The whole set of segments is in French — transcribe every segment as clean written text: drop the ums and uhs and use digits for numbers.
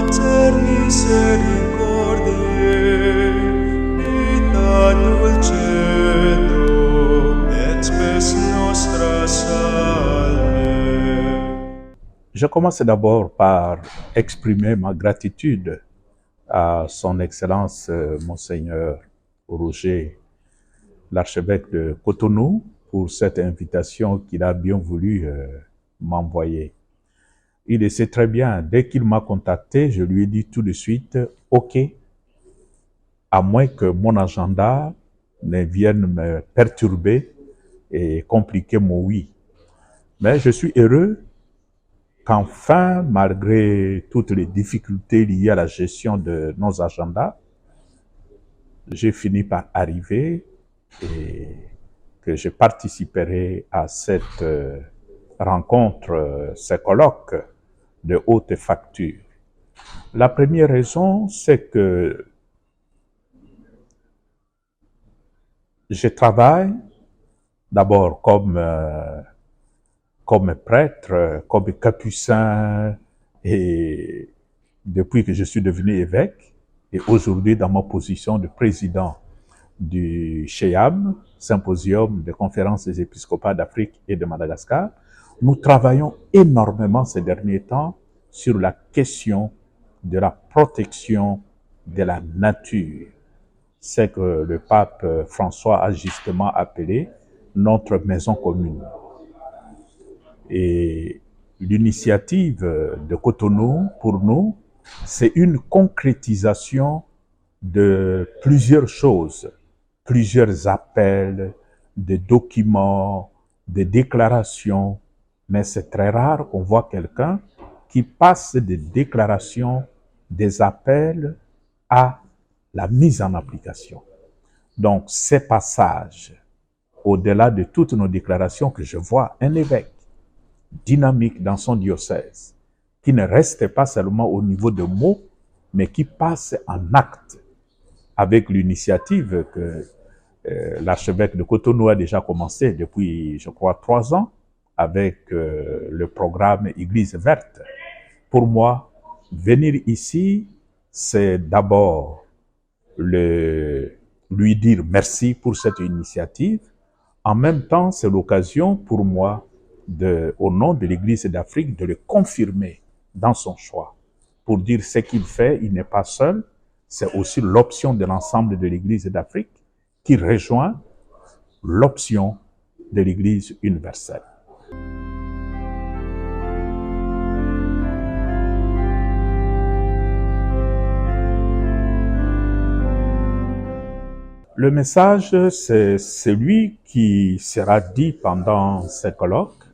Mater misericordiae, vita dulcedo, et spes nostra salve. Je commence d'abord par exprimer ma gratitude à son Excellence Monseigneur Roger, l'archevêque de Cotonou, pour cette invitation qu'il a bien voulu m'envoyer. Il le sait très bien, dès qu'il m'a contacté, je lui ai dit tout de suite « Ok », à moins que mon agenda ne vienne me perturber et compliquer mon oui. Mais je suis heureux qu'enfin, malgré toutes les difficultés liées à la gestion de nos agendas, j'ai fini par arriver et que je participerai à cette rencontre, ce colloque de haute facture. La première raison, c'est que je travaille d'abord comme prêtre, comme capucin, et depuis que je suis devenu évêque, et aujourd'hui dans ma position de président du SHEAM, Symposium des conférences des épiscopats d'Afrique et de Madagascar, nous travaillons énormément ces derniers temps sur la question de la protection de la nature. C'est que le pape François a justement appelé notre maison commune. Et l'initiative de Cotonou, pour nous, c'est une concrétisation de plusieurs choses, plusieurs appels, des documents, des déclarations, mais c'est très rare qu'on voit quelqu'un qui passe des déclarations, des appels à la mise en application. Donc, ces passages, au-delà de toutes nos déclarations, que je vois un évêque dynamique dans son diocèse, qui ne reste pas seulement au niveau de mots, mais qui passe en actes, avec l'initiative que l'archevêque de Cotonou a déjà commencé depuis, je crois, 3 ans, avec le programme Église verte. Pour moi, venir ici, c'est d'abord lui dire merci pour cette initiative. En même temps, c'est l'occasion pour moi, au nom de l'Église d'Afrique, de le confirmer dans son choix. Pour dire ce qu'il fait, il n'est pas seul, c'est aussi l'option de l'ensemble de l'Église d'Afrique qui rejoint l'option de l'Église universelle. Le message, c'est celui qui sera dit pendant ce colloque.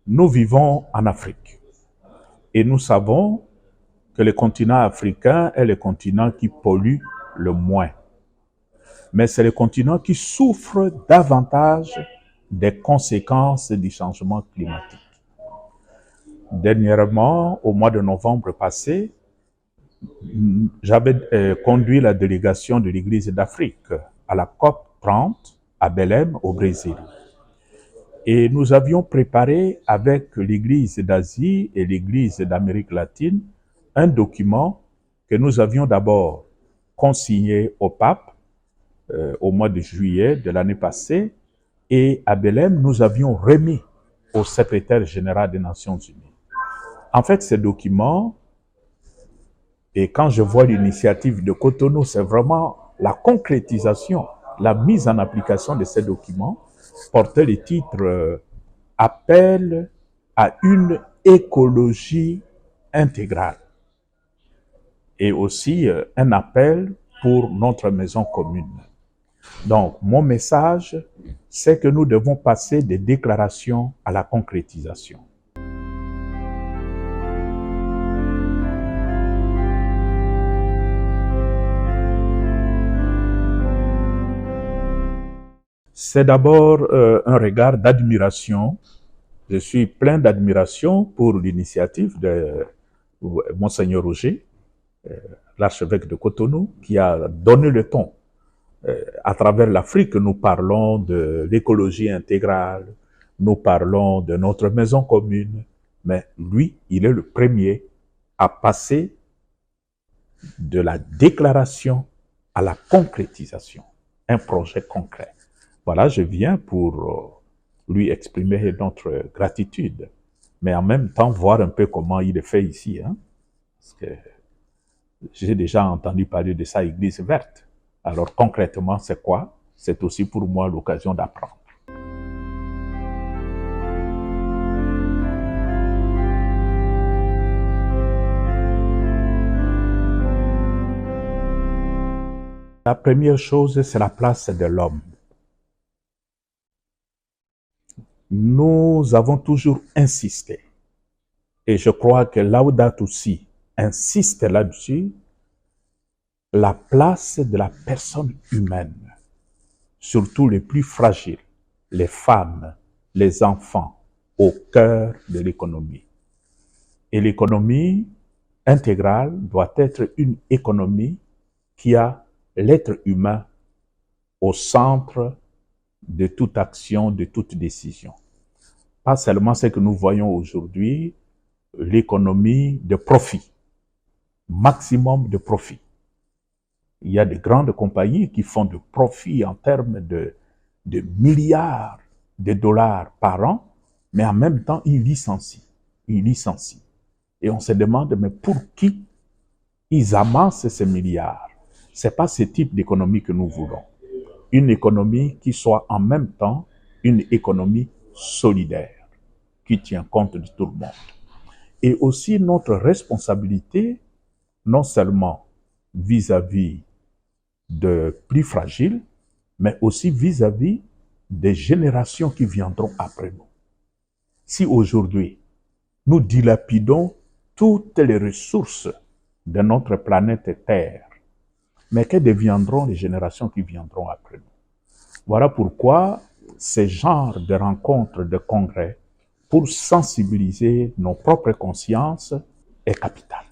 Nous vivons en Afrique et nous savons que le continent africain est le continent qui pollue le moins. Mais c'est le continent qui souffre davantage des conséquences du changement climatique. Dernièrement, au mois de novembre passé, j'avais conduit la délégation de l'Église d'Afrique à la COP 30 à Belém, au Brésil. Et nous avions préparé avec l'Église d'Asie et l'Église d'Amérique latine un document que nous avions d'abord consigné au pape au mois de juillet de l'année passée, et à Belém, nous avions remis au secrétaire général des Nations Unies. En fait, ces documents, et quand je vois l'initiative de Cotonou, c'est vraiment la concrétisation, la mise en application de ces documents, portait le titre Appel à une écologie intégrale, et aussi un appel pour notre maison commune. Donc, mon message, c'est que nous devons passer des déclarations à la concrétisation. C'est d'abord un regard d'admiration. Je suis plein d'admiration pour l'initiative de Monseigneur Roger, l'archevêque de Cotonou, qui a donné le ton. À travers l'Afrique, nous parlons de l'écologie intégrale, nous parlons de notre maison commune, mais lui, il est le premier à passer de la déclaration à la concrétisation, un projet concret. Voilà, je viens pour lui exprimer notre gratitude, mais en même temps voir un peu comment il est fait ici, hein, parce que j'ai déjà entendu parler de ça, Église verte. Alors concrètement, c'est quoi? C'est aussi pour moi l'occasion d'apprendre. La première chose, c'est la place de l'homme. Nous avons toujours insisté, et je crois que Laudato Si insiste là-dessus, la place de la personne humaine, surtout les plus fragiles, les femmes, les enfants, au cœur de l'économie. Et l'économie intégrale doit être une économie qui a l'être humain au centre de toute action, de toute décision. Pas seulement ce que nous voyons aujourd'hui, l'économie de profit, maximum de profit. Il y a de grandes compagnies qui font de profit en termes de milliards de dollars par an, mais en même temps, ils licencient. Et on se demande, mais pour qui ils amassent ces milliards? Ce n'est pas ce type d'économie que nous voulons. Une économie qui soit en même temps une économie solidaire, qui tient compte de tout le monde. Et aussi notre responsabilité, non seulement vis-à-vis de plus fragiles, mais aussi vis-à-vis des générations qui viendront après nous. Si aujourd'hui, nous dilapidons toutes les ressources de notre planète Terre, mais que deviendront les générations qui viendront après nous? Voilà pourquoi ce genre de rencontres, de congrès, pour sensibiliser nos propres consciences, est capital.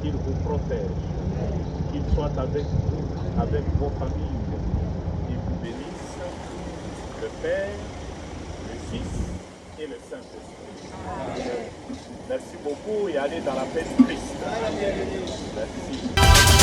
Qu'il vous protège, qu'il soit avec vous, avec vos familles, qu'il vous bénisse, le Père, le Fils et le Saint-Esprit. Merci beaucoup et allez dans la paix de Christ. Merci.